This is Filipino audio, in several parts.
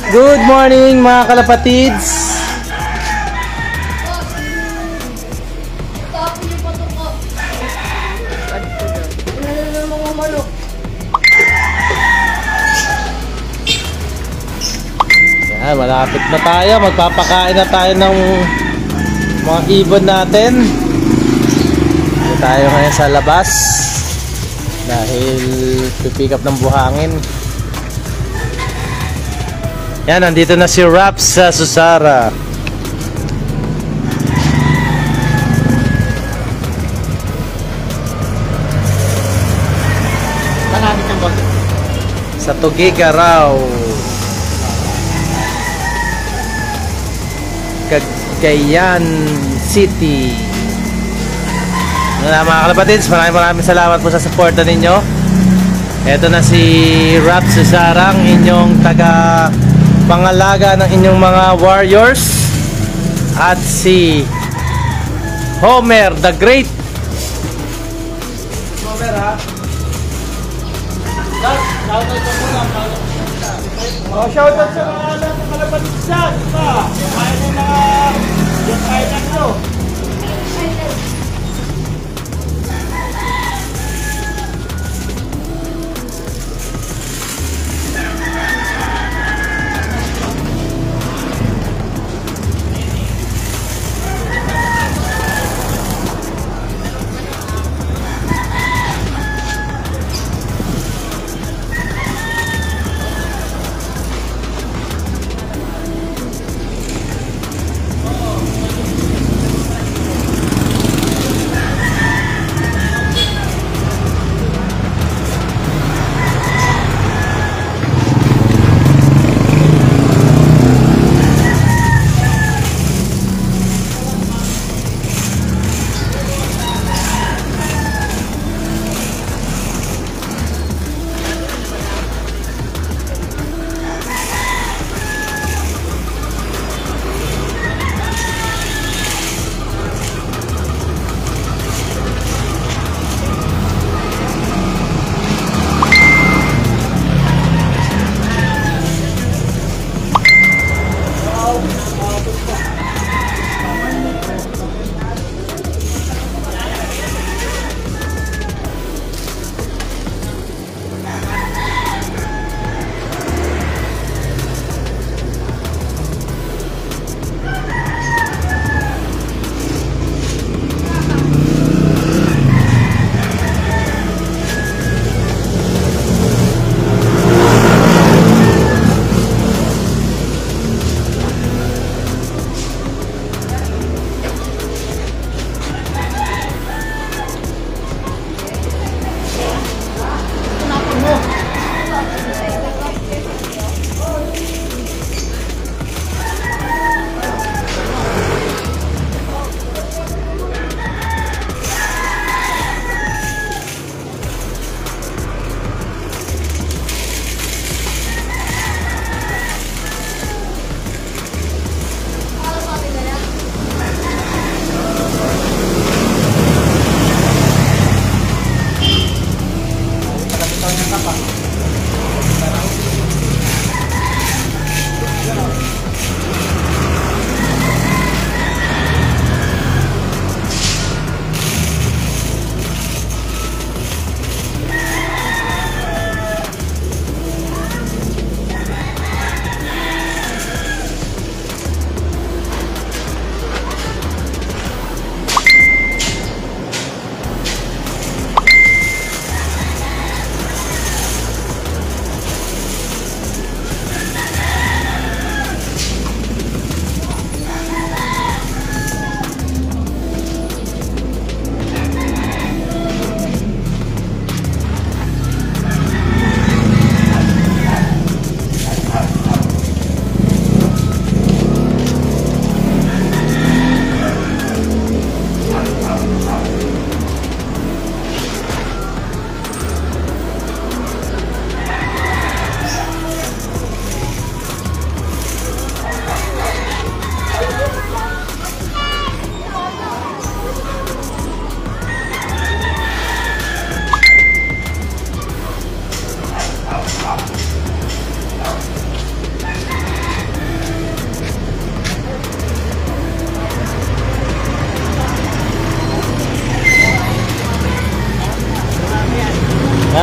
Good morning mga kalapatids. Yan, malapit na tayo. Magpapakain na tayo ng mga ibon natin. Dito tayo ngayon sa labas dahil pipick up ng buhangin. Yan, nandito na si Raps sa Susara. Sa Tugiga raw. Cagayan City. Mga kalapatids, maraming salamat po sa suporta ninyo. Ito na si Raps Susara, inyong taga pangalaga ng inyong mga warriors, at si Homer the Great. Homer, ha? Shoutout sa mga alam ng kalapatids dyan. Kaya ng mga yung island nyo.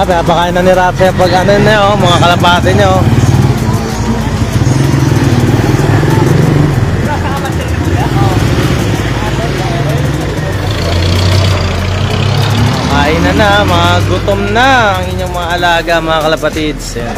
pinapakain na ni Raps yung pag ano nyo, mga kalapate nyo. Kain na, mga gutom na ang inyong mga alaga, mga kalapatids. Yan.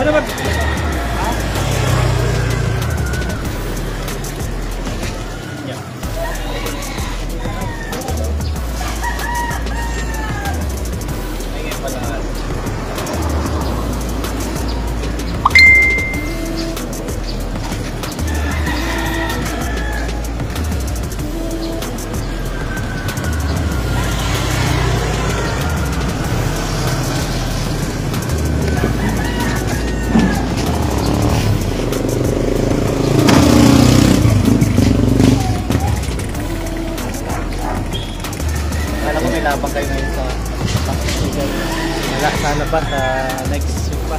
Kala ko may labang kayo ngayon sa festival. Wala, sana pa sa next week pa.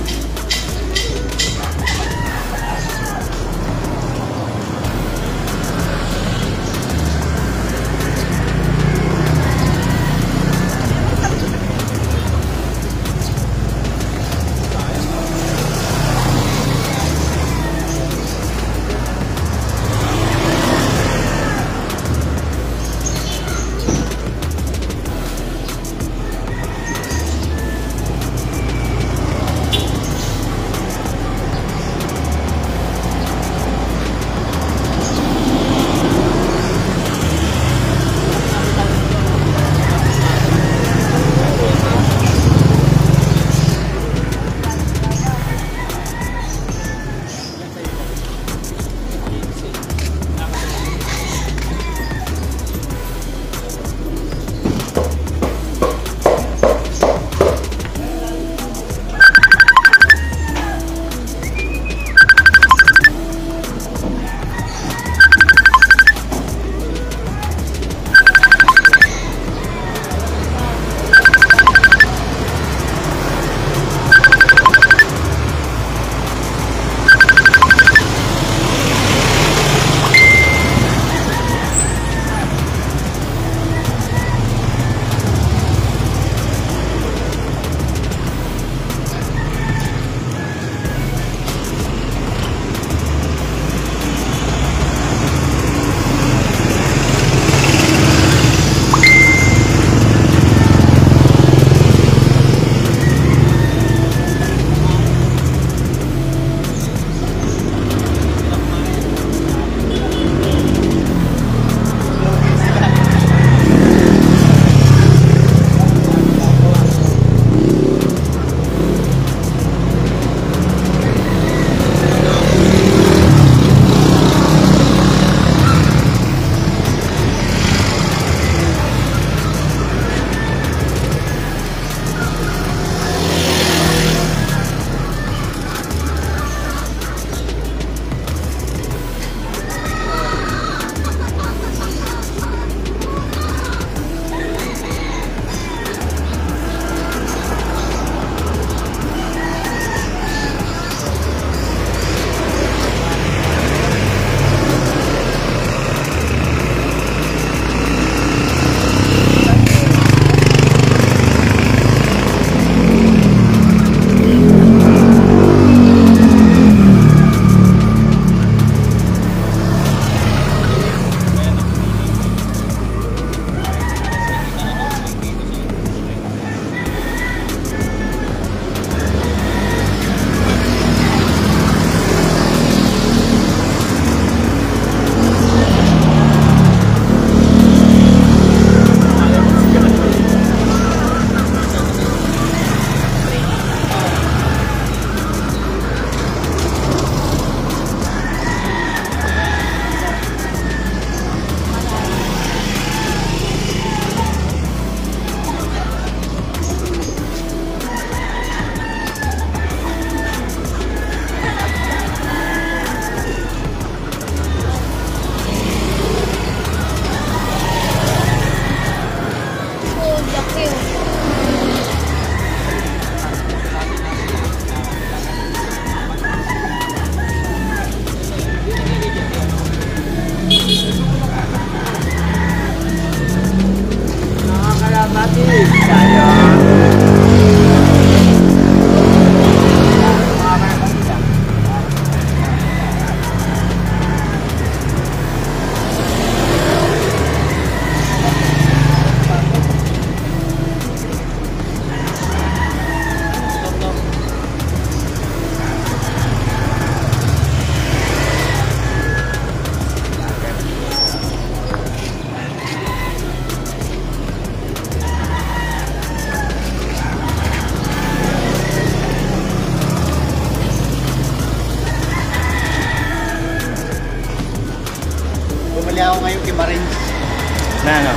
Na ano?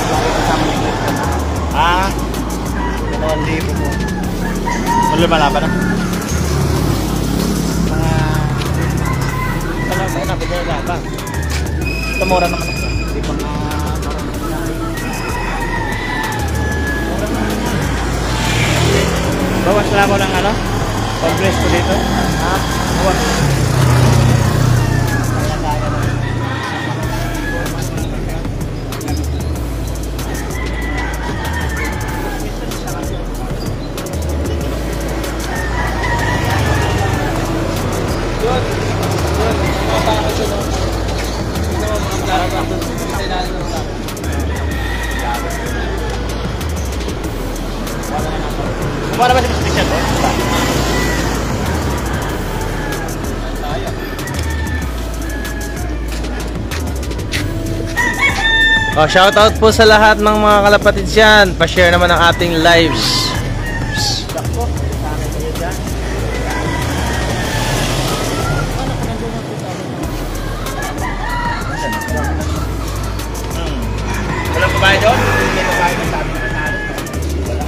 Kasama ni Christian. Ah, 2,000 po. malalaban na. Mga Ano na, bigyan ba? Tumura naman ako. hindi pa nga marunong na. Bawas lang ako ng ano? Pag-bless ko dito. Ha? Bawas. Kaya na. Kumuha na ba si Mr. Christian to? Oh, shoutout po sa lahat ng mga kalapatid dyan. Pa-share naman ang ating lives. Dako, sa akin kayo dyan. Walang babae doon? Hindi babae doon. Sabi naman na ano. Wala.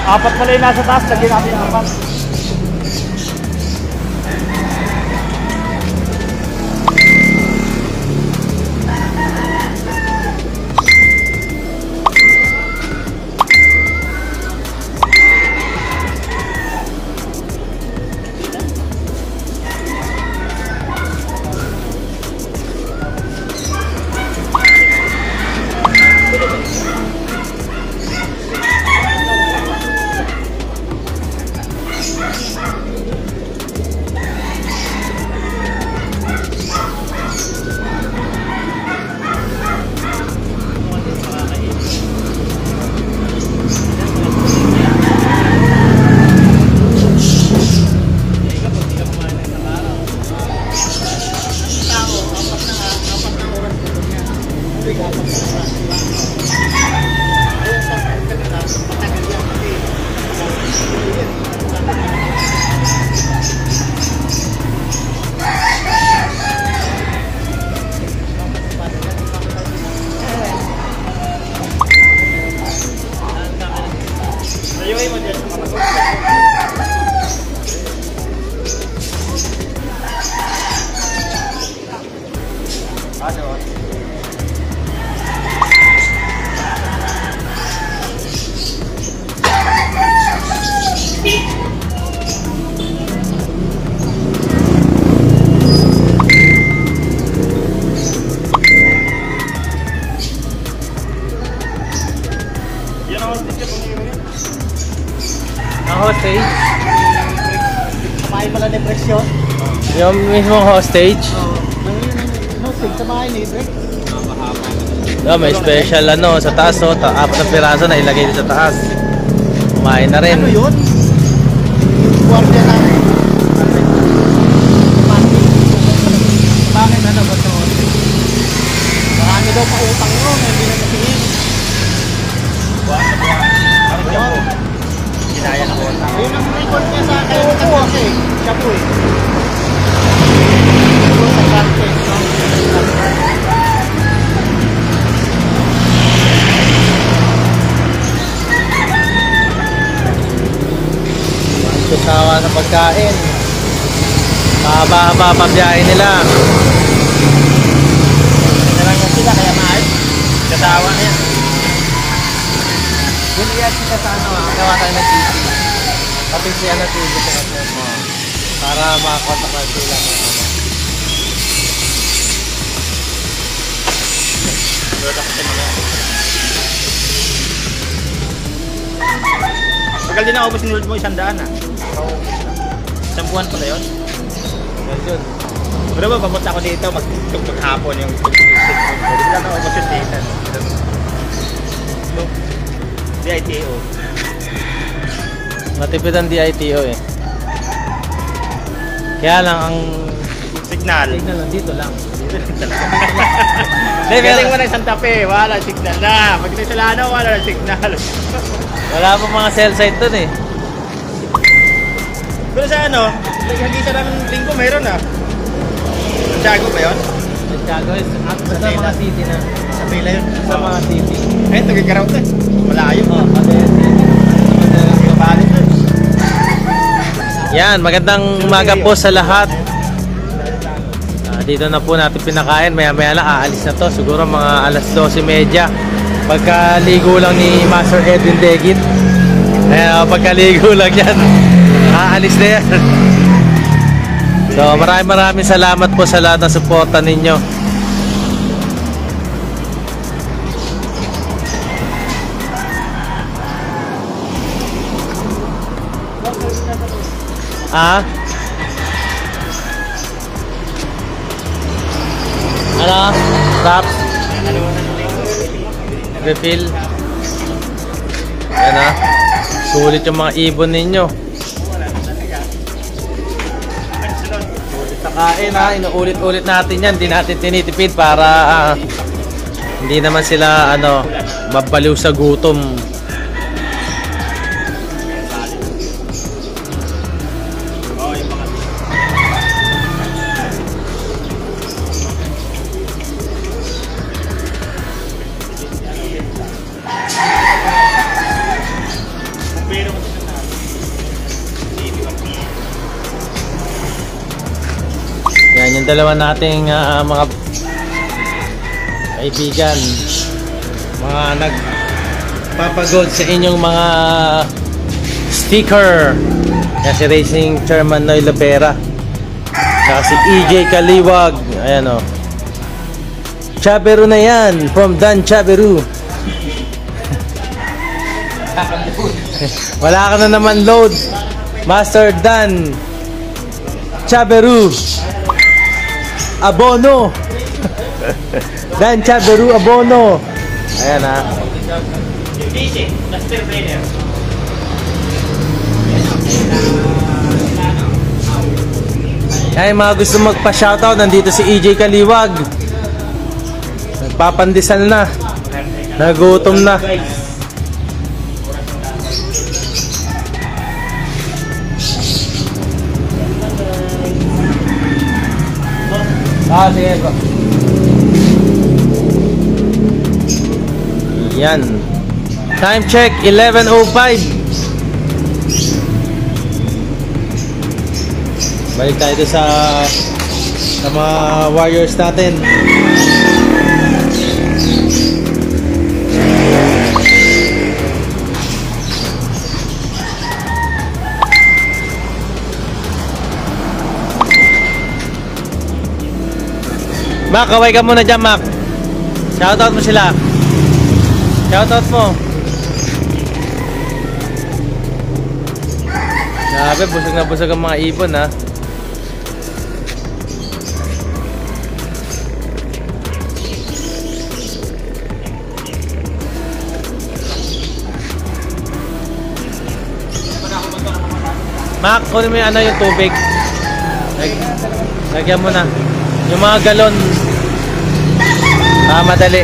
Apat pala yung nasa taas, lagyan natin ang apat. Ang hostage? Samahin pala depresyon. Yung mismong hostage? Hostage, samahin ni Drake. Yeah, may special ano sa taas, oh, apat na piraso na ilagay din sa taas. Kumain na rin. Ano yun? Guardia na. Bakit ano ba ito? Marami daw pa utang yun, hindi na natingin. Ginaya na ko. Yun ang record niya sa akin. Ito po kasi, siya po eh. Ito sa karte. Susawa sa pagkain. Mahaba-haba pa biyahe nila. Nalang na sila, kaya maayos. Kasawa na yan. Yun yan sila sa ano, gawa tayo ng TV. Pati si ano TV sa natin mo. Para makakontak sila. Tagal din na ubos ni Lord mo, 100 ah. Isang buwan pala yun. Yun. Pero ba, pamunta ako dito, maghapon yung tugtog-tugtog. Pwede lang ako masyutitan. DITO. Matipid ang DITO eh. Kaya lang ang Signal. signal nandito lang. Galing mo na yung Santa Fe, wala signal na. Pag sa Lano, wala signal. Wala pa mga cell site dun eh. Pero sa ano, hagisa namin linggo, mayroon ah. Santiago ba yun? Santiago is sa mga city na. Sa pila yun. Sa mga city. Eh, tagigaraw to eh. Malayo. Oh, yan, magandang umaga po sa lahat. Dito na po natin pinakain. Maya-maya lang, aalis na to. Siguro mga alas 12:30. Pagkaligo lang ni Master Edwin Degit. Ayan, pagkaligo lang yan. Aalis na yan. So, maraming salamat po sa lahat ng suporta ninyo. Ano? Wraps? Refill? Yan sulit yung mga ibon ninyo. Sulit sa kain inuulit-ulit natin yan. Hindi natin tinitipid para hindi naman sila mabaliw sa gutom. Yan yung dalawa nating mga kaibigan, mga nagpapagold sa inyong mga sticker. Yan si Racing Chairman Noy Labera, saka si EJ Kaliwag. Ayan o, Chaberu na yan, from Dan Chaberu. Wala ka na naman load, Master Dan Chaberu Abono. Dan Chaberu Abono. Ayan Ay, mga gusto magpa-shoutout, nandito si EJ Kaliwag. Nagpapandesal na. Nagutom na. Sige po. Yan. Time check, 11:05. Balik tayo sa mga warriors natin. Mac, kaway ka muna dyan, Mac. Shoutout mo sila. Shoutout mo. Grabe, busog na busog ang mga ibon, ha. Mac, kunin mo yung tubig. Lagyan mo na. Yung mga galon. Madali.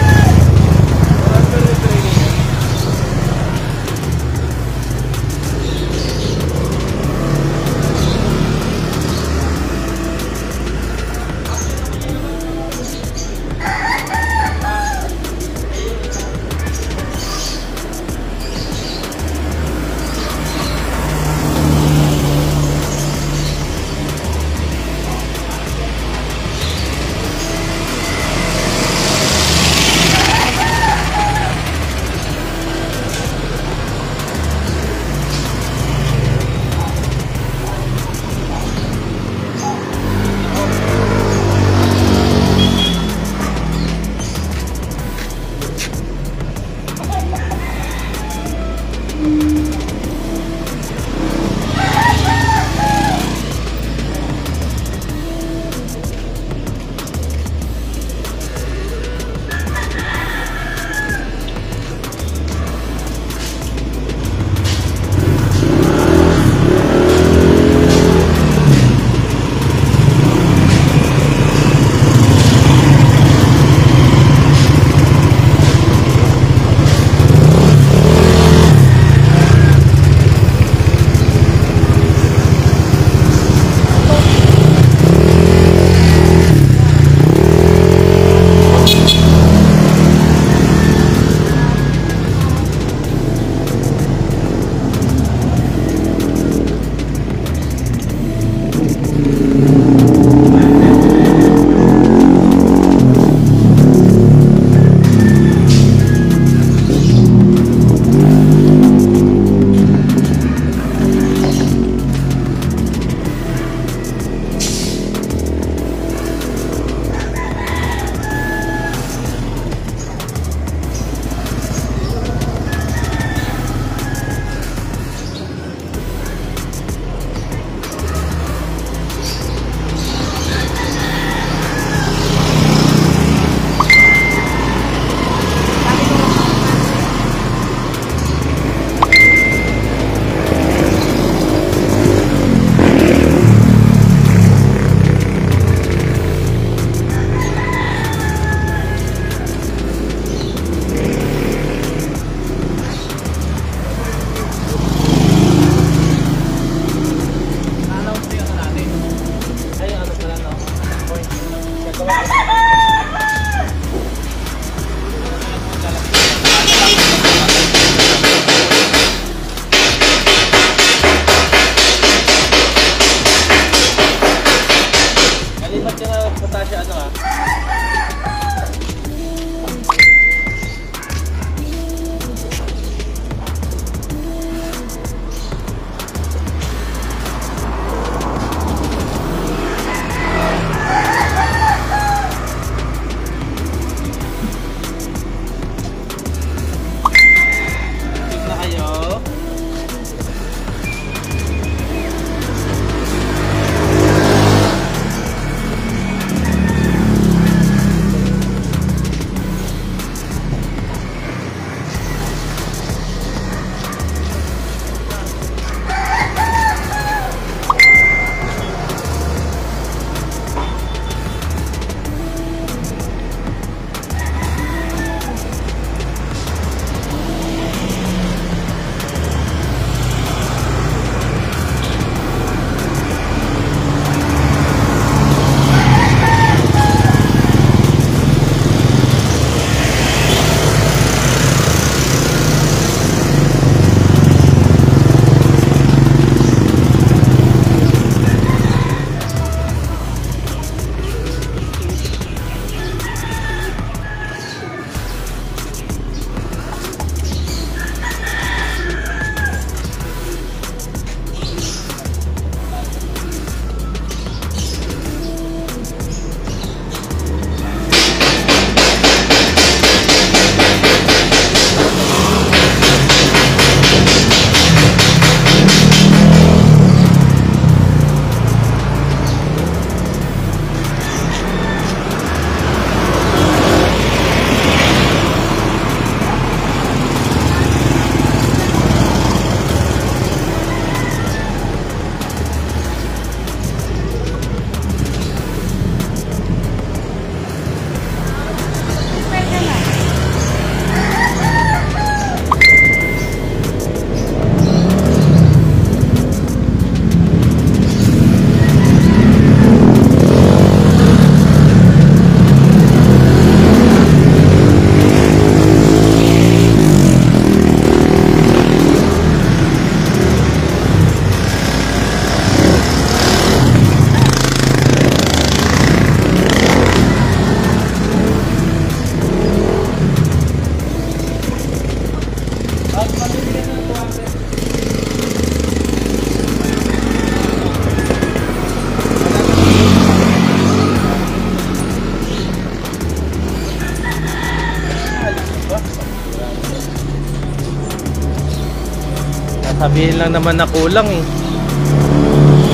Sabihin lang naman na kulang eh.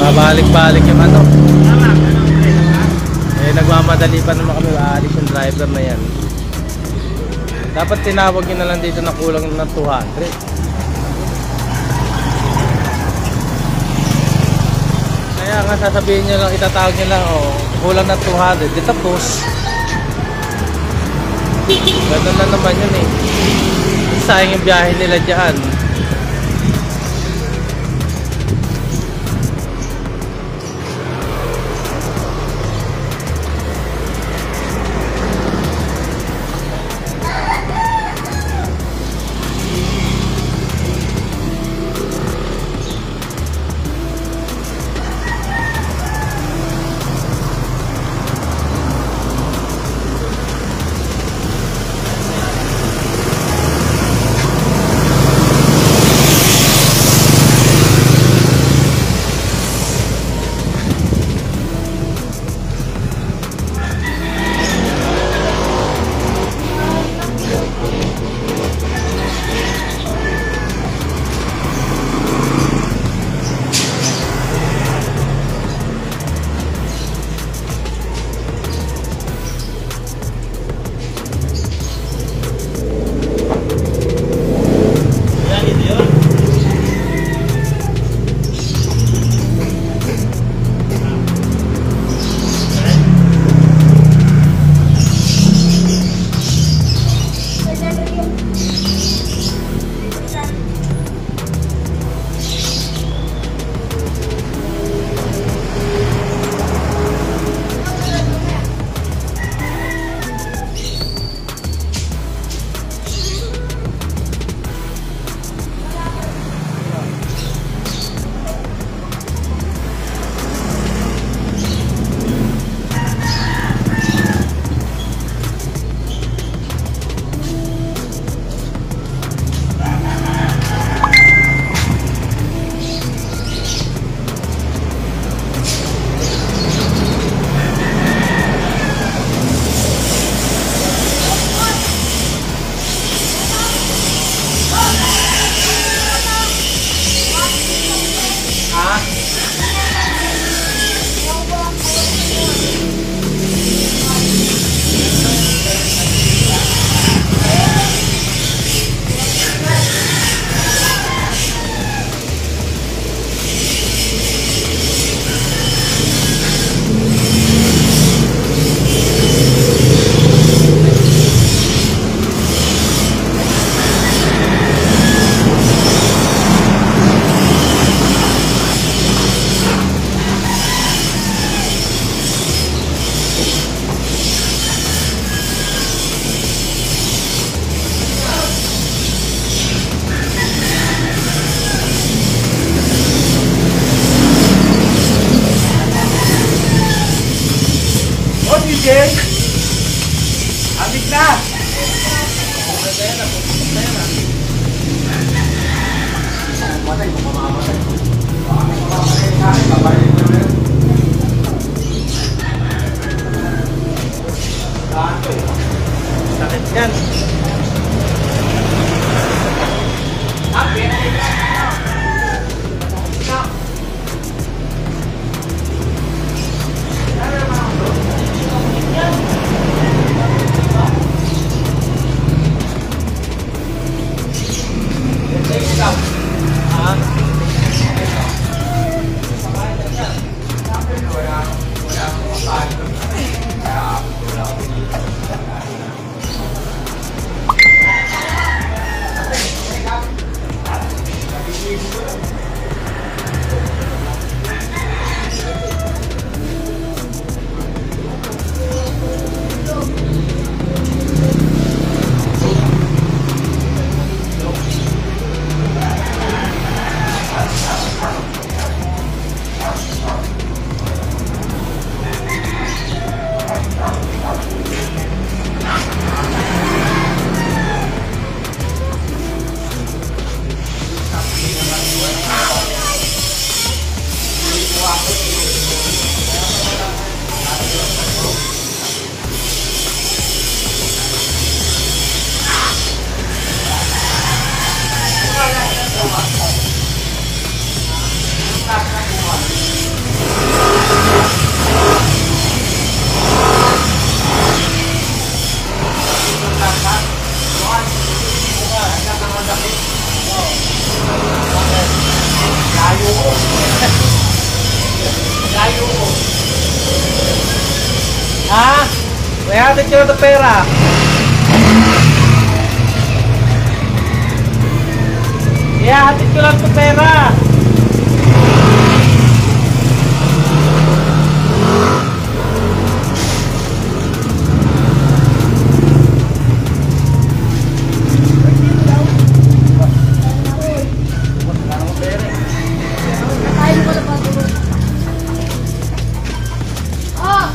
Mabalik-balik yung ano. Eh, nagmamadali pa naman kami. Aalis yung driver na yan. Dapat tinawag nyo na lang dito na kulang ng 200. Kaya nga sasabihin nyo lang, itatawag nyo lang, oh, kulang ng 200. Di tapos. Ganun na naman yun eh. Sayang yung biyahe nila dyan. Abig na! Sakit yan. Ha? May hatid ka na ito pera. Ihahatid ko lang ito pera. Kain ko na ba ito? Ah!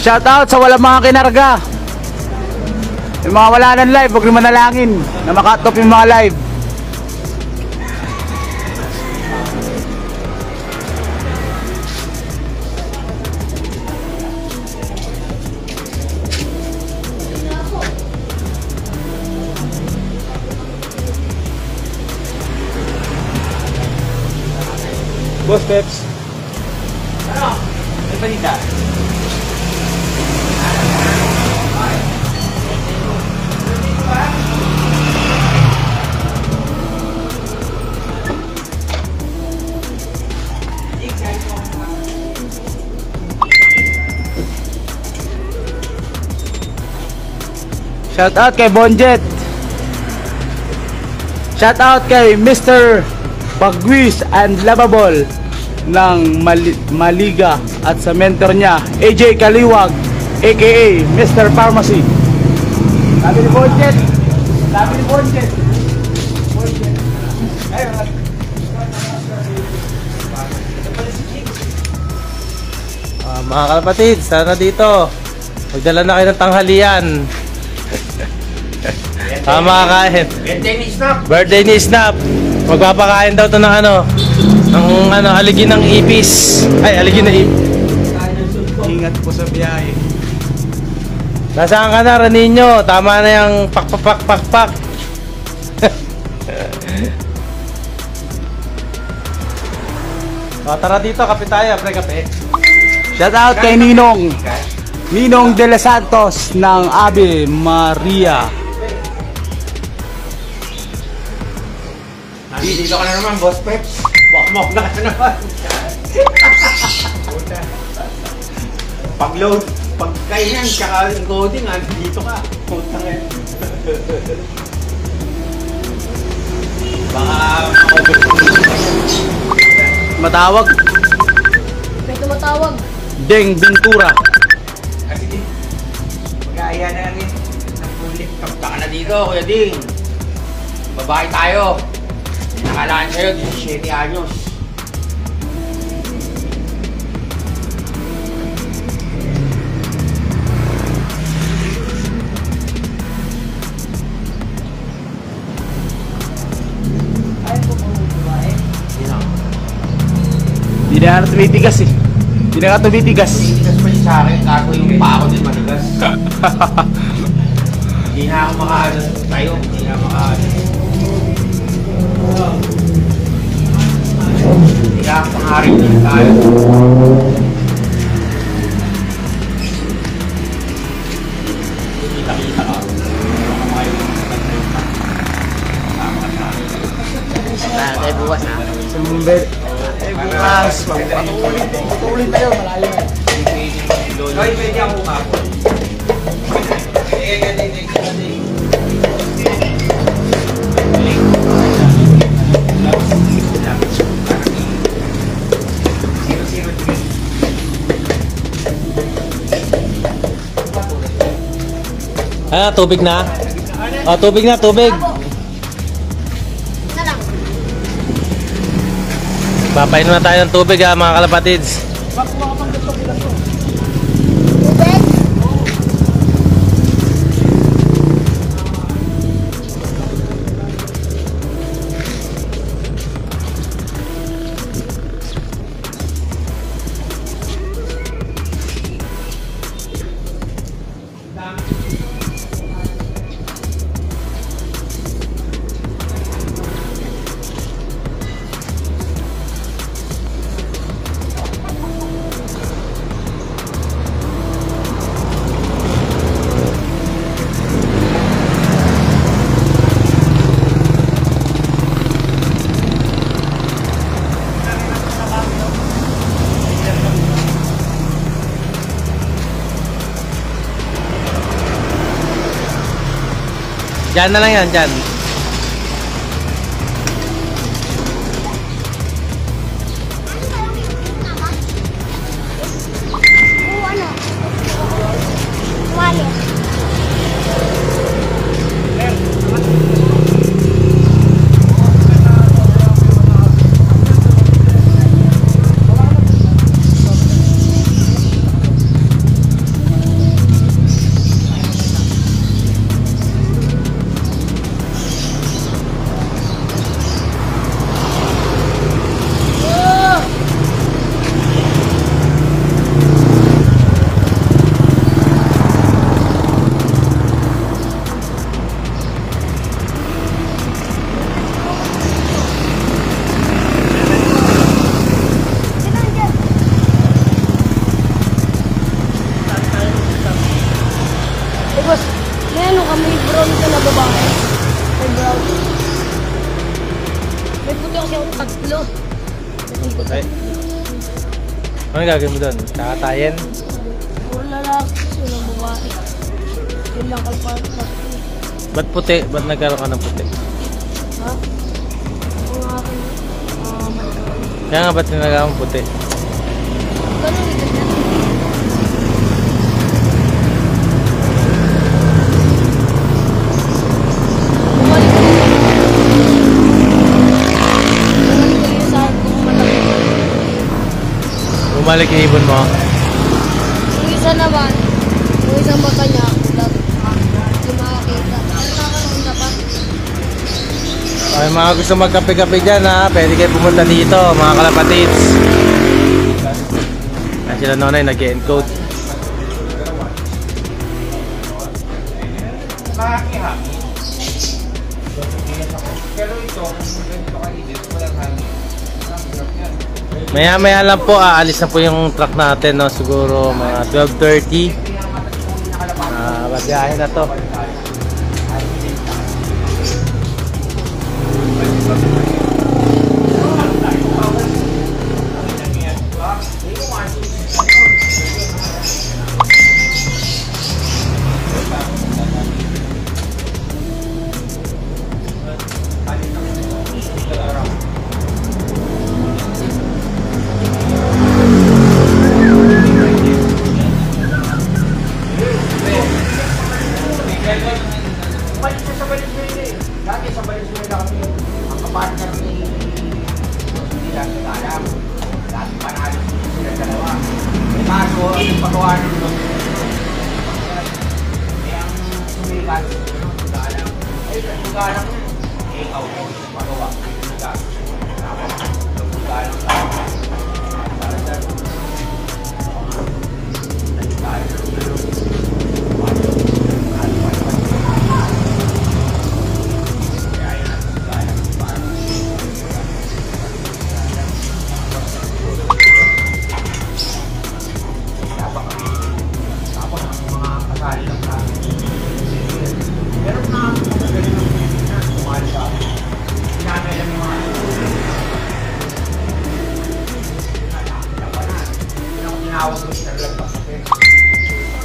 Shoutout sa walang mga kinarga. Yung mga wala ng live, huwag naman manalangin na makatop yung mga live. Boss Peps. Ano? May balita? Shoutout kay Bonjet. Shoutout kay Mr. Bagwis and Lovable ng Maliga at sa mentor niya AJ Kaliwag aka Mr. Pharmacy. Sabi ni Bonjet. Sabi ni Bonjet. Mga kalapatid, sana dito. Magdala na kayo ng tanghalian. Makakain. Birthday ni Snap. Birthday ni Snap. Magpapakain daw to ng aligin ng ipis. Ay, aligin na ipis. Ingat po sa biyahe. Nasaan ka na, Raninyo? Tama na yung pak. O, tara dito, kape tayo, pre, kape. Shoutout kay Ninong. Ninong De Los Santos ng Ave Maria. Dito ka na naman, Boss Peps. Wakmok na ka naman. Pag-load, pagkainan, tsaka loading, dito ka. Puta nga. Baka Matawag. May tumatawag. Deng Ventura. sige. Mag-aaya na lang yun. Napulit. Kapta ka na dito, Kuya Ding. Babae tayo. Nakalaan sa'yo, 17 anyos. Hindi na nga tumitigas eh. Hindi na nga tumitigas. Matigas pa yun sa akin, kako yung paa ko din matigas. Hindi na ako makaano tayo, hindi na makaano. Hindi na ako pangarin din tayo. Kita-kita ka. Tayo bukas na. Sumber. Eh bukas. Patuloy tayo. Malayo na. Ay, pwede ako kapon. Ah, tubig na? Oh, tubig na, tubig. Isa lang. Papainom na tayo ng tubig ha, mga kalapatids. Tubig. Diyan na lang yan, dyan. Oo, ano? Wallet. Boss, may ano ka, may brown ka na babae. May brown. May puti kasi akong tatlo. May puti. Ay. Ano gagawin mo doon? Kakatayin? Puro lalaki, sila babae. Yun lang kalpaan sa Ba't puti? Ba't nagkaroon ka ng puti? ha? Ang aking, Kaya nga ba't nagkaroon ng puti? ganun, ganun. Bumalik ko. Bumalik ko yung saan kung malaki. Bumalik yung ibon mo. Yung isa naman, yung isang mata niya, hindi makakita. Nakakaroon na pa. Ay, mga gusto magkape-kape dyan ha, pwede kayo pumunta dito, mga kalapatids. Ay, sila Nonay nag-encode. Nakakihangin. Pero ito, kung ganito kainit, walang hangin. Nakakirap yan. Maya-maya lang po, aalis na po yung truck natin, no? Siguro mga 12:30. Babiyahin na to. Balik siya sa Valenzuela eh. Dati sa Valenzuela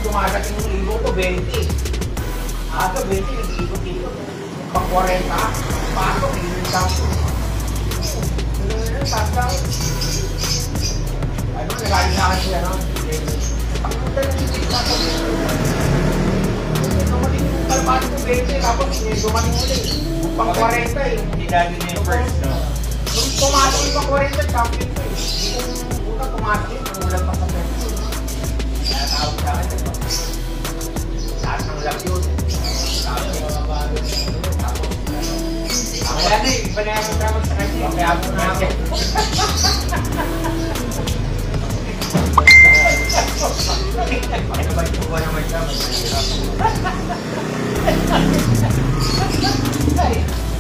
Dumadating yung ibo ko, 20. Aga, 20, nag-iikot-ikot. Pang 40, pasok, hindi-sampo. Tatang. Ano, nagaling na kasi, ano? Pagpunta na yung ibo. Dumating yung kalbado ko, 20, tapos dumating ulit. Pang 40, hindi dati na yung first, no? Nung pumasok yung pang 40, champion ko eh. Hindi kong pumasok yung umulan pa sa pwesto. Kaya tawag sa akin, lahat ng lab yun. Tapos yung mga bago yun. Tapos, kaya na eh, iba na yung tawag sa kanya. Kaya ako na ako. Ano ba yung buwan naman siya?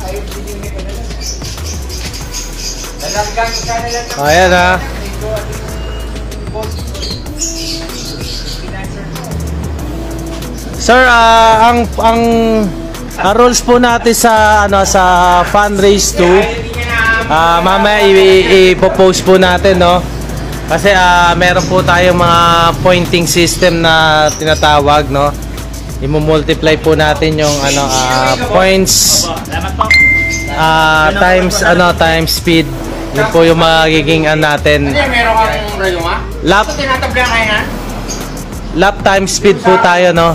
Ayaw din yung ito na lang. Lalagyan ko sana lang. Ayan ha. Sir, ang rules po natin sa fundraise 2, mamaya i-post po natin, no? Kasi meron po tayong mga pointing system na tinatawag, no? I-multiply po natin yung points times speed. Yun po yung magiging natin. Meron kang rayuma? Lap. Ito tinatabla kayo na? Lap times speed po tayo, no?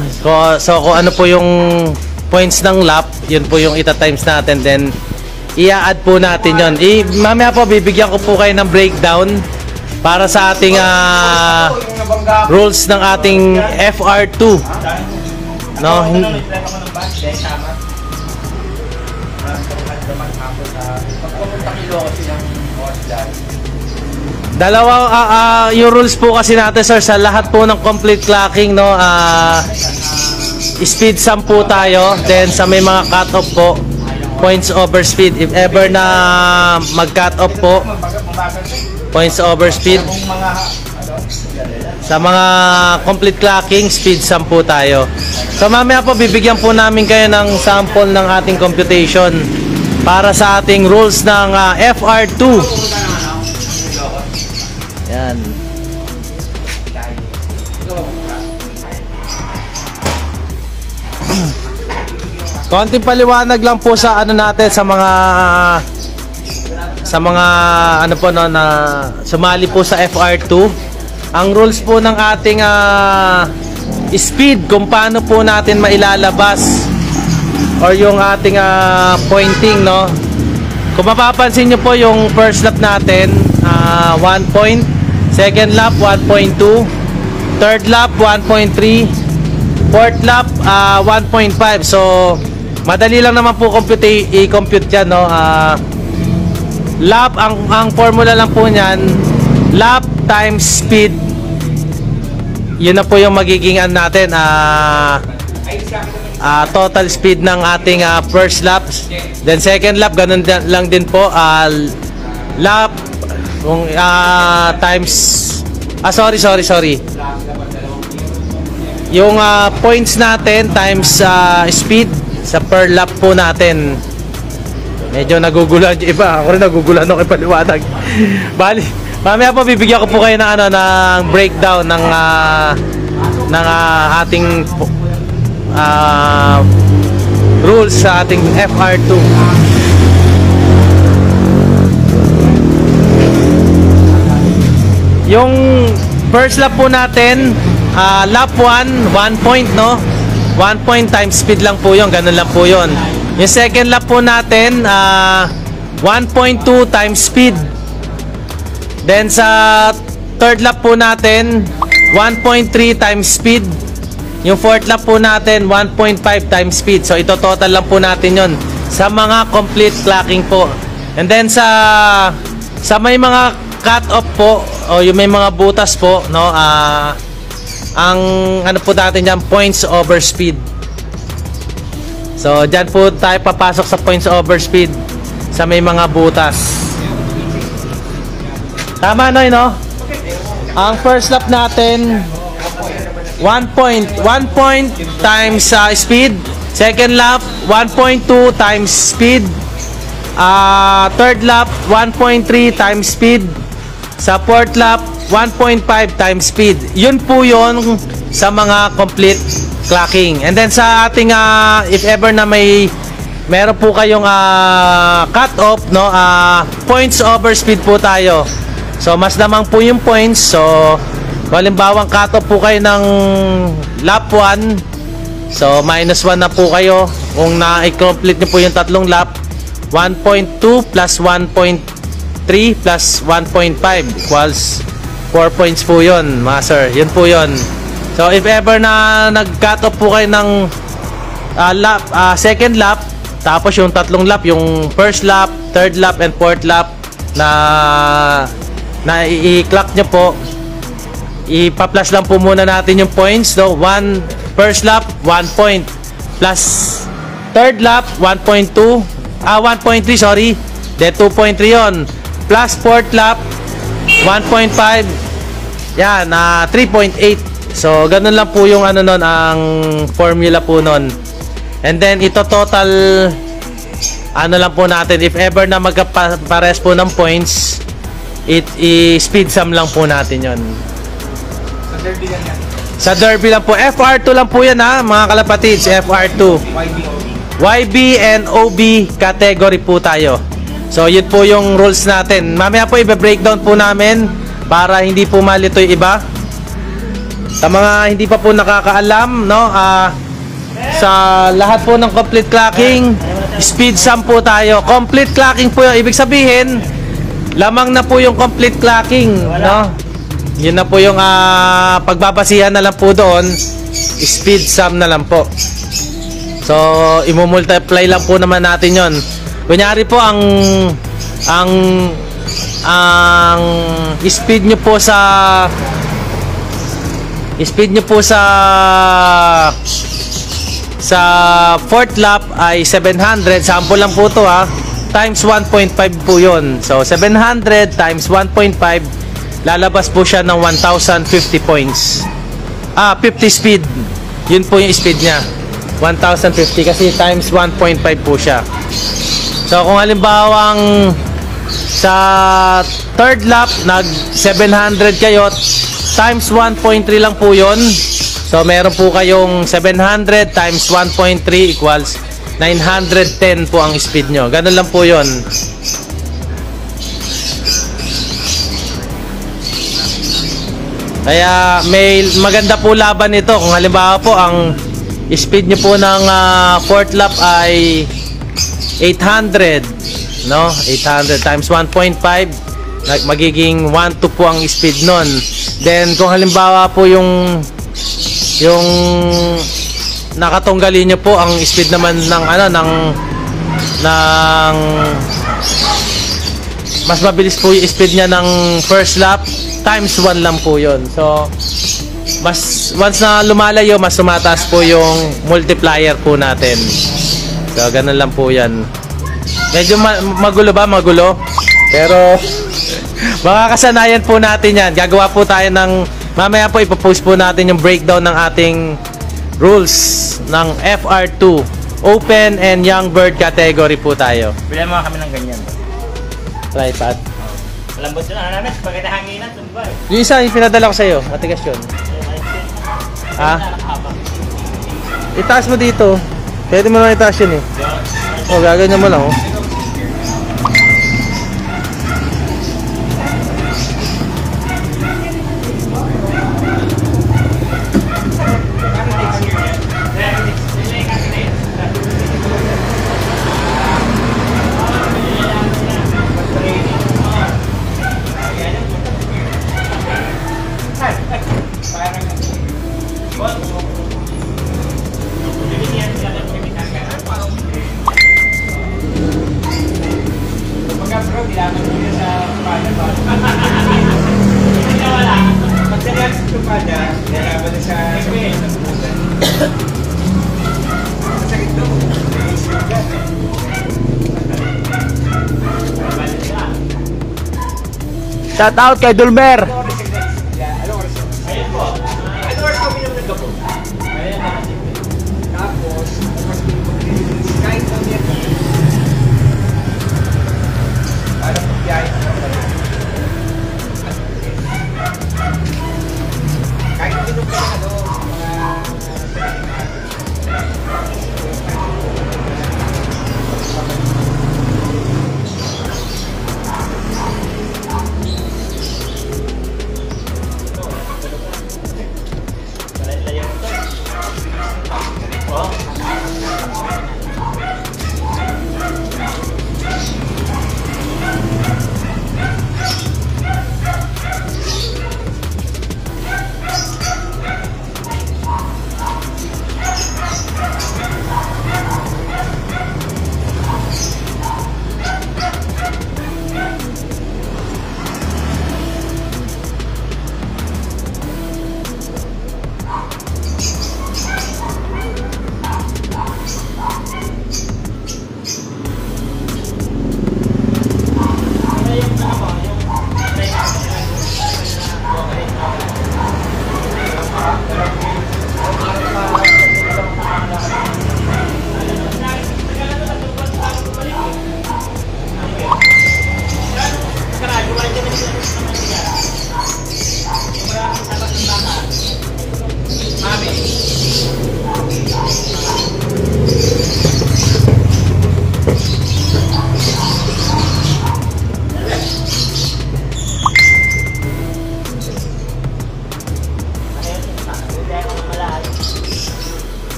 So kung ano po yung points ng lap, yun po yung ita-times natin, then i-add po natin yun. Mamaya po bibigyan ko po kayo ng breakdown para sa ating rules ng ating FR2, no? Dalawa yung rules po kasi natin, sir, sa lahat po ng complete clocking, no? Speed sum po tayo, then sa may mga cut off po, points over speed. If ever na mag-cut off po, points over speed. Sa mga complete clocking, speed sum po tayo. So mamaya po bibigyan po namin kayo ng sample ng ating computation para sa ating rules ng FR2. Yan. Konting paliwanag lang po sa natin sa mga po, no, na sumali po sa FR2. Ang rules po ng ating speed, kung paano po natin mailalabas or yung ating pointing, no? Kung mapapansin nyo po yung first lap natin, 1 point, second lap 1.2, third lap 1.3, fourth lap 1.5. So madali lang naman po i-compute yan, no? Lap, ang formula lang po niyan, lap times speed. Yun na po yung magiging natin total speed ng ating first lap. Then second lap ganun lang din po, lap kung times sorry yung points natin times speed sa per lap po natin. Medyo nagugulan yung iba, ako rin nagugulan ako ipaliwanag. Bali, mamaya po bibigyan ko po kayo ng ng breakdown ng ating rules sa ating FR2. Yung first lap po natin, lap 1 point, no? 1 point times speed lang po yun, ganun lang po yun. Yung second lap po natin, 1.2 times speed. Then sa third lap po natin, 1.3 times speed. Yung fourth lap po natin, 1.5 times speed. So, ito total lang po natin yon sa mga complete clocking po. And then, sa may mga cut-off po, o yung may mga butas po, no, ang ano po natin dyan, points over speed. So, dyan po tayo papasok sa points over speed sa may mga butas. Tama, Noy, no? Ang first lap natin, 1 point times speed. Second lap, 1.2 times speed. Third lap, 1.3 times speed. Sa fourth lap, 1.5 times speed. Yun po yun sa mga complete clocking. And then sa ating, if ever na meron po kayong cut off, no, points over speed po tayo. So, mas lamang po yung points. So, halimbawa, cut off po kayo ng lap 1. So, minus 1 na po kayo. Kung na-complete nyo po yung tatlong lap, 1.2 plus 1.3 plus 1.5 equals 4 points po yun, mga sir. Yun po yun. So, if ever na nag-cut off po kayo ng second lap, tapos yung tatlong lap, yung first lap, third lap, and fourth lap na i-clock nyo po, ipa-plus lang po muna natin yung points. So, first lap, 1 point. Plus, third lap, 1.2. 1.3, sorry. Then, 2.3 yun. Plus, fourth lap, 1.5. Yan, 3.8. So, ganun lang po yung ano nun, ang formula po nun. And then, ito total, ano lang po natin, if ever na magkapares po ng points, i-speed sum lang po natin yon. Sa derby lang yan. Sa derby lang po. FR2 lang po yan, ha, mga kalapatids. FR2. YB and OB category po tayo. So, yun po yung rules natin. Mamaya po i-breakdown po namin para hindi po malito yung iba. Sa mga hindi pa po nakakaalam, no, sa lahat po ng complete clocking, speed sum po tayo. Complete clocking po yung ibig sabihin, lamang na po yung complete clocking, no? Yun na po yung pagbabasihan na lang po doon, speed sum na lang po. So, i-multiply lang po naman natin yon. Kunyari po ang speed nyo po sa fourth lap ay 700, sample lang po to, ha, times 1.5 po yun. So 700 times 1.5, lalabas po siya ng 1050 points. 50 speed, yun po yung speed nya, 1050, kasi times 1.5 po siya. So kung halimbawang sa third lap nag 700 kayo, times 1.3 lang po yun. So meron po kayong 700 times 1.3 equals 910 po ang speed nyo. Ganun lang po yun. Kaya may maganda po laban nito. Kung halimbawa po ang speed nyo po ng fourth lap ay 800, no? 800 times 1.5, magiging 1.2 po ang speed nun. Then kung halimbawa po yung nakatunggali nyo po ang speed naman ng mas mabilis po yung speed niya ng first lap, times 1 lang po yun. So mas once na lumalayo, mas tumataas po yung multiplier po natin. So ganun lang po yan. Medyo magulo ba? Magulo. Pero makakasanayan po natin yan. Gagawa po tayo ng, mamaya po ipopost po natin yung breakdown ng ating rules ng FR2 Open and Young Bird category po tayo. Bilhan mo kami ng ganyan. Tripod. Malambot yun. Ano namin? Pagkat hanginan, tumba eh. Yung isa, yung pinadala ko sa'yo. Matigas yun. Ha? Itaas mo dito. Pwede mo lang itaas yun eh. O, gaganyan mo lang, oh. Shout out kay Dulmer. Ano oras kami nung nagabot? Tapos, kahit kami yan. Para magbiyahe na naman. Kahit sinong ka na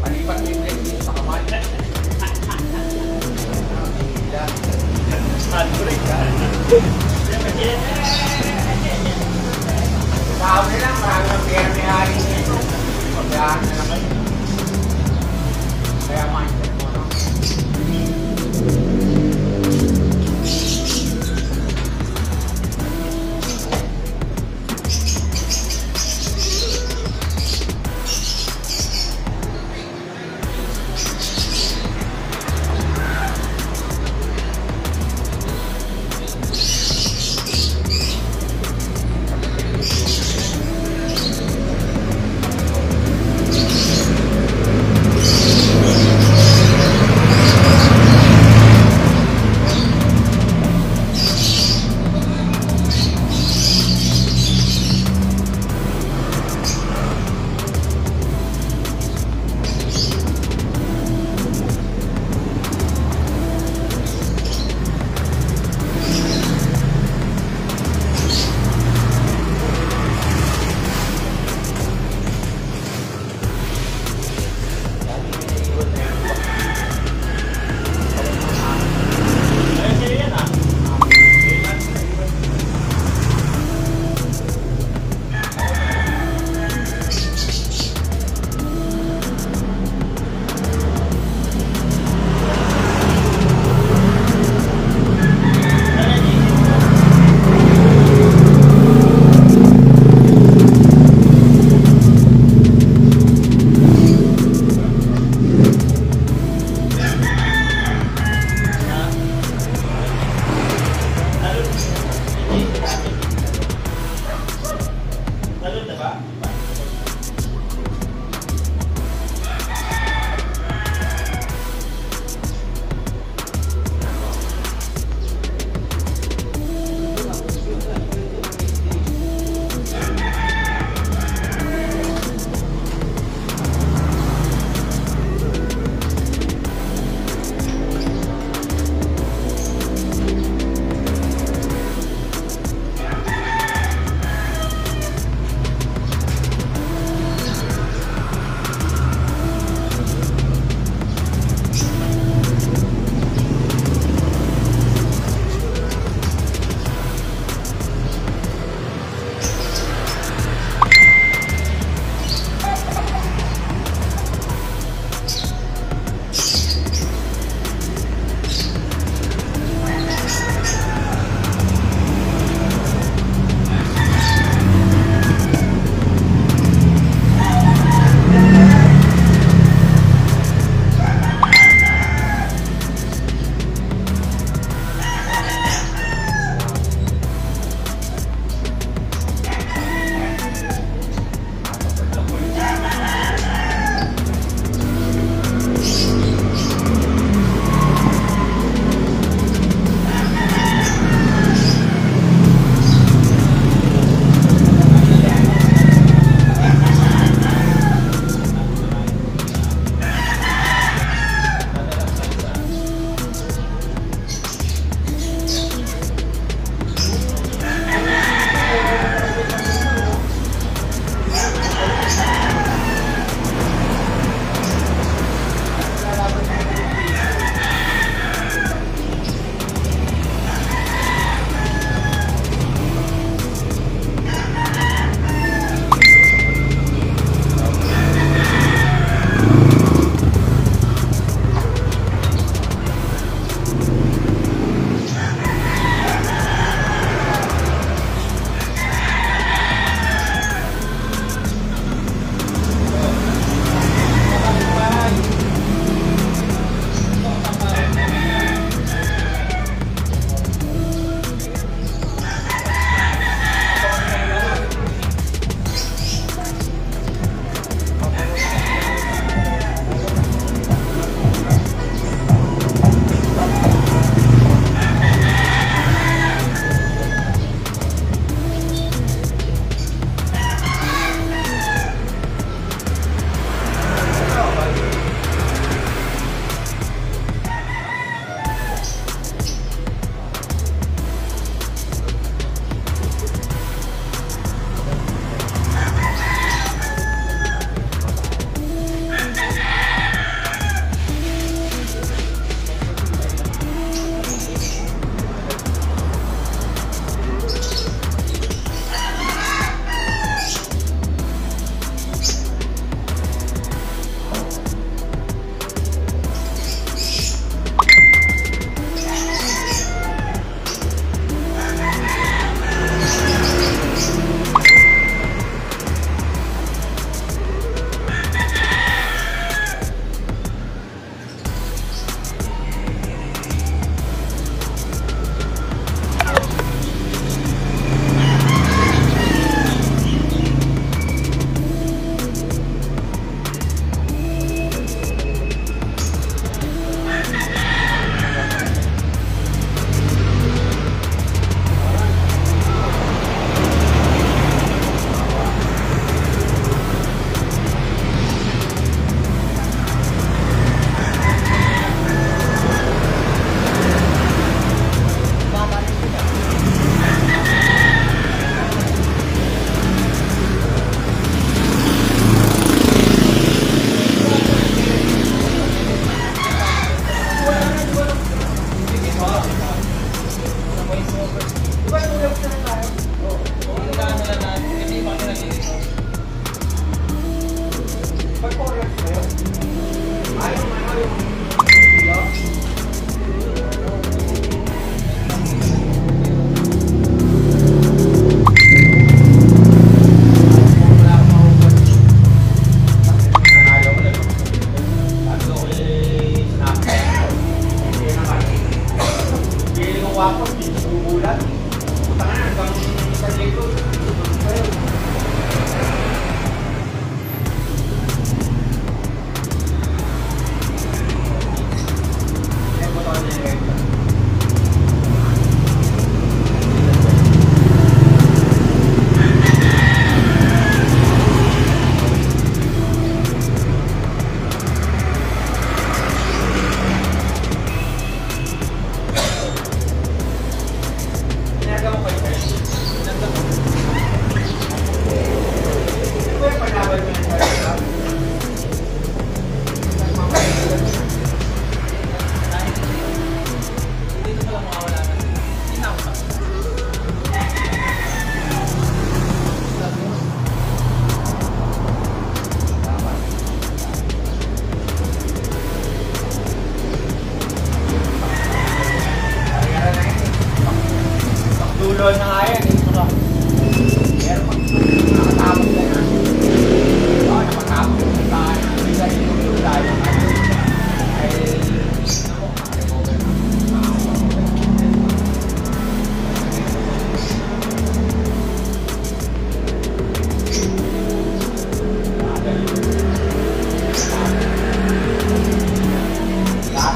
palipat mo yung leg mo sa kamay. Tao nila, marami ng pera may hari nito. Pagdahan na lang kayo. Kaya mindset mo, no?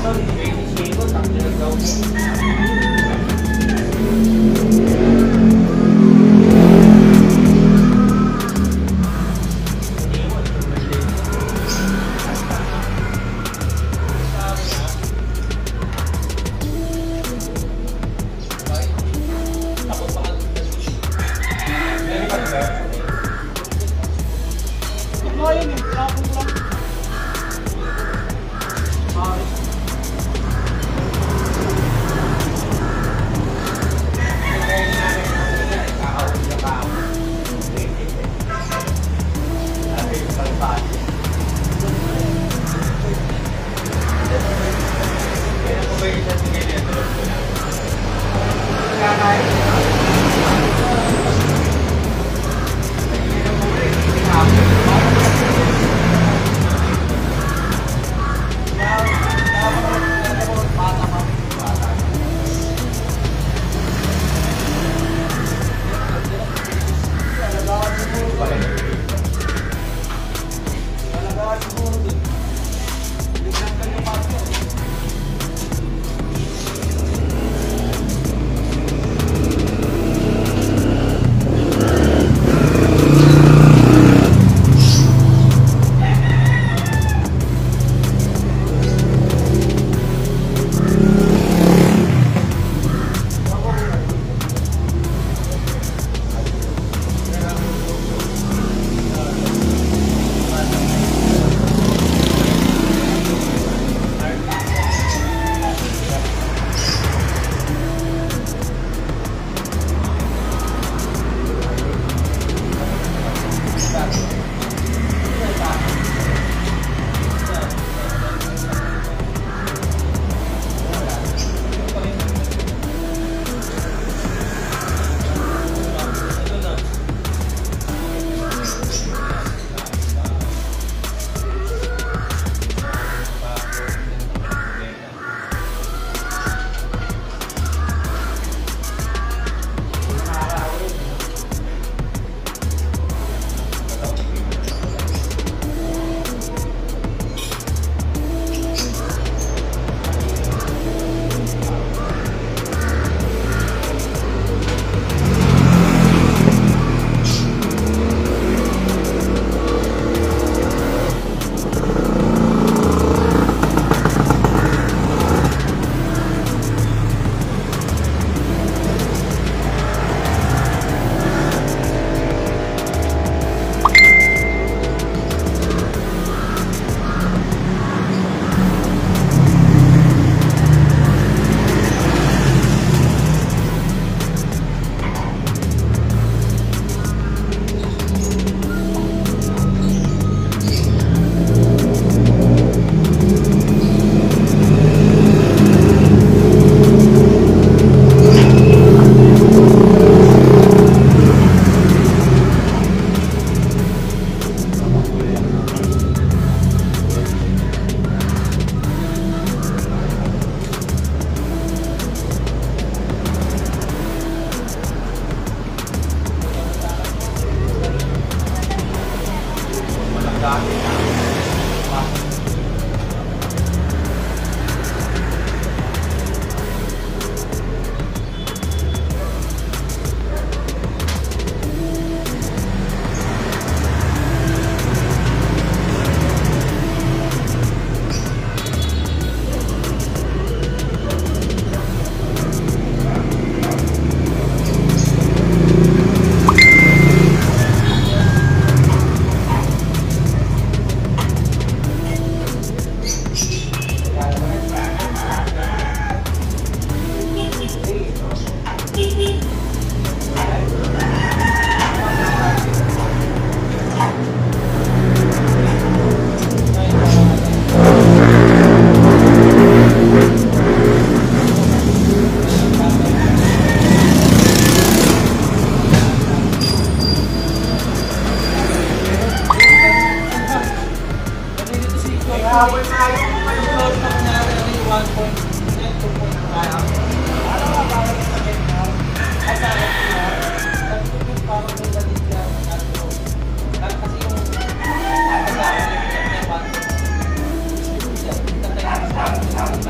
Kasi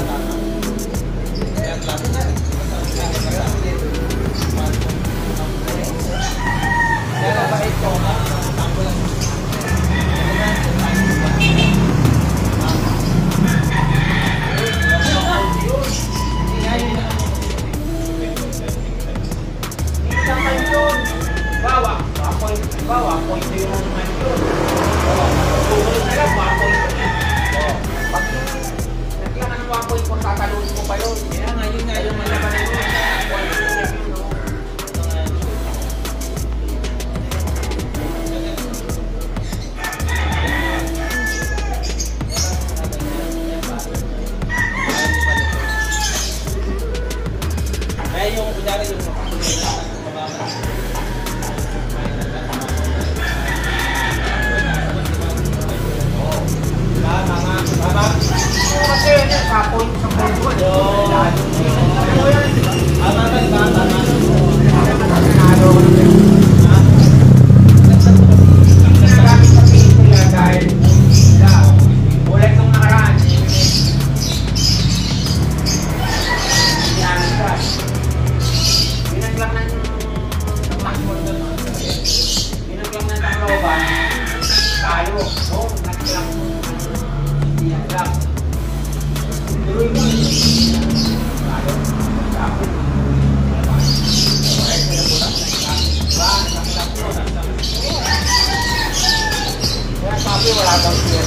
yung pa yun. Kaya nga, yun nga, yung malaman na yun. Kaya yung kunyari yung Kasi yun, sa point sa point ko. Ginagamit sa page nila dahil ulit nung nakaraan. Binaglang ng Tacloban, tayo. Oo, naglang. Binaglang. Tuloy mo. Tayo. Tapos. Kaya sabi wala daw siya.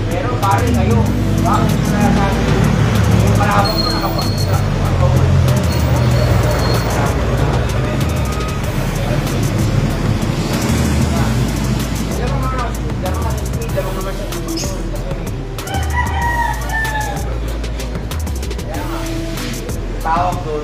Pero pare kayo, bakit kaya sabi yung palabang ko nakapag-isla? Tawag doon.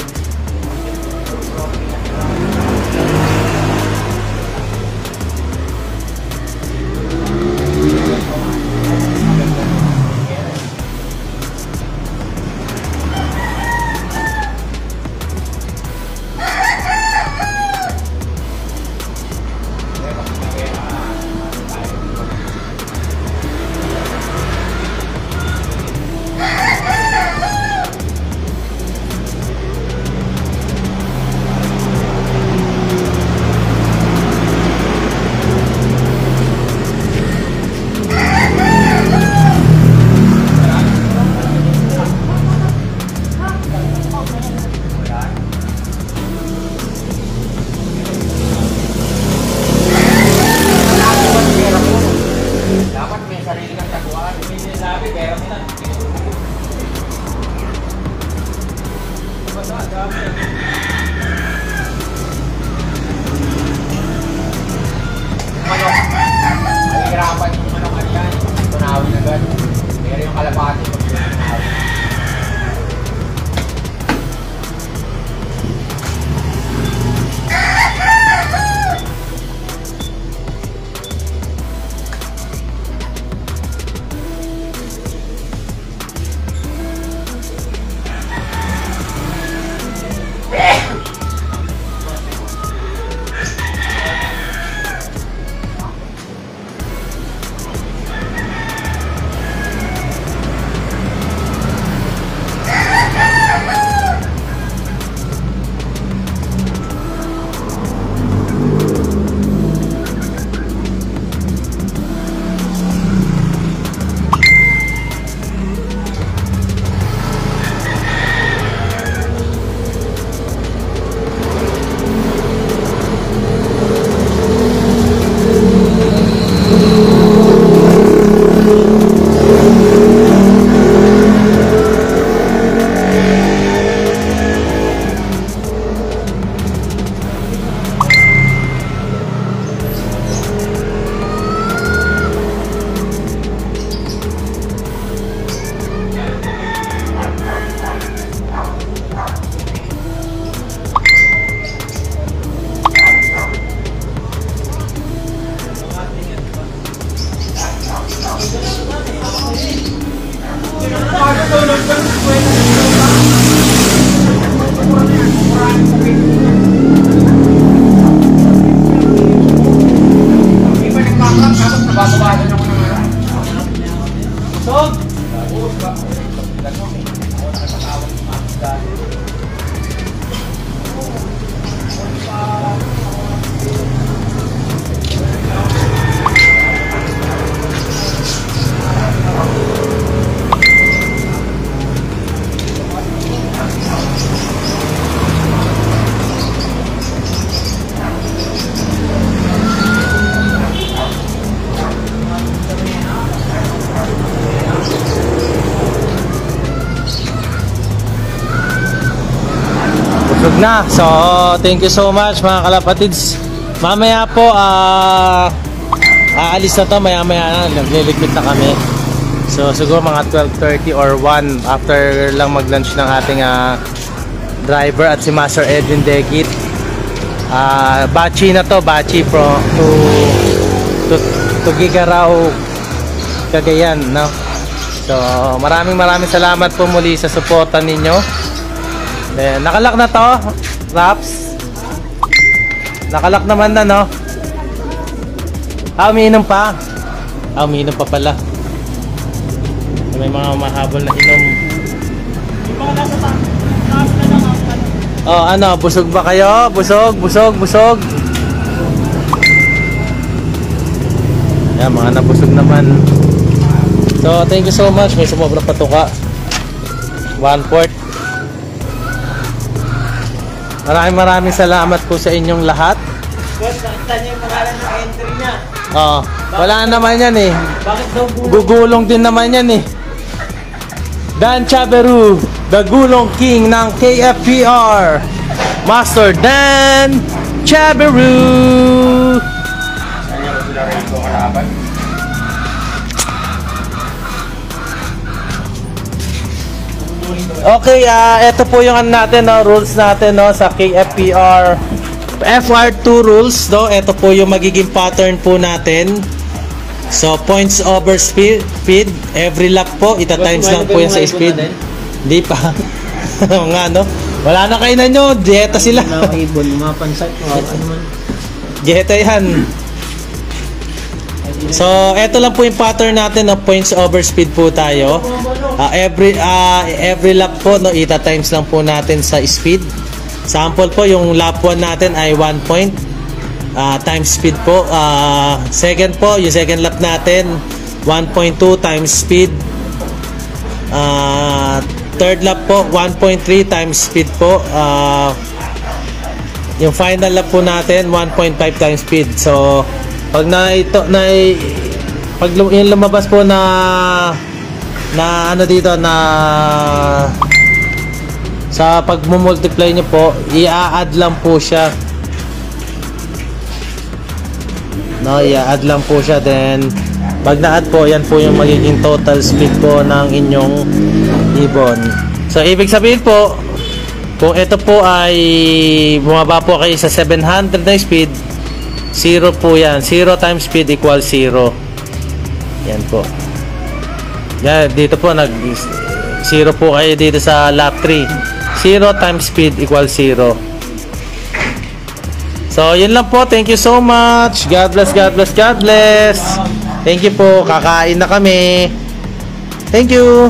Dapat may sarili kang taguan. May sinasabi, pera mo na. Manok. Mahihirapan yung manok at yan. Tunawin agad. Pero yung kalapati, pag tunawin. na. So, thank you so much mga kalapatids. Mamaya po, aalis na to. Maya-maya na, nagliligpit na kami. So, siguro mga 12:30 or 1 after lang mag-lunch ng ating driver at si Master Edwin Dekit. Bachi na to, Bachi to Gigarao, Cagayan, no? So, maraming salamat po muli sa suporta ninyo. Then, nakalak na to, Raps. Nakalak naman na, no? Umiinom pa. Umiinom pa pala. May mga mahabol na inom. Oh, ano, busog ba kayo? Busog. Yan, mga nabusog naman. So, thank you so much. May sumobra patuka. 1/4. Maraming salamat po sa inyong lahat. Boss, nakita niyo yung pangalan ng entry niya. Oh, wala naman yan eh. Bakit daw Gugulong din naman yan eh. Dan Chaberu, the Gulong King ng KFPR. Master Dan Chaberu. Kanya ba sila rin ito kalaban? Okay, ito po yung ano natin, no, rules natin, no, sa KFPR FR2 rules, no. Ito po yung magiging pattern po natin. So, points over speed, every lap po, ita-times lang po yan sa speed. Hindi pa. Nga, no? Wala na kayo na nyo, dieta sila. Ibon, mapansat, ano man. Dieta yan. So, eto lang po yung pattern natin, no, points over speed po tayo. Every lap po, no, ita-times lang po natin sa speed. Sample po, yung lap 1 natin ay 1 point. Times speed po. Second po, yung second lap natin 1.2 times speed. Third lap po 1.3 times speed po. Yung final lap po natin 1.5 times speed. So pag pag yung lumabas po na ano dito na sa pag-multiply nyo po, i-add lang po siya. No, i-add lang po siya. Then pag na-add po, yan po yung magiging total speed po ng inyong ibon. So ibig sabihin po, kung ito po ay bumaba po kayo sa 700 na speed, 0 po yan. 0 times speed equals 0. Yan po. Yan, dito po 0 po kayo dito sa lap 3. 0 times speed equals 0. So, yun lang po. Thank you so much. God bless, God bless, God bless. Thank you po. Kakain na kami. Thank you.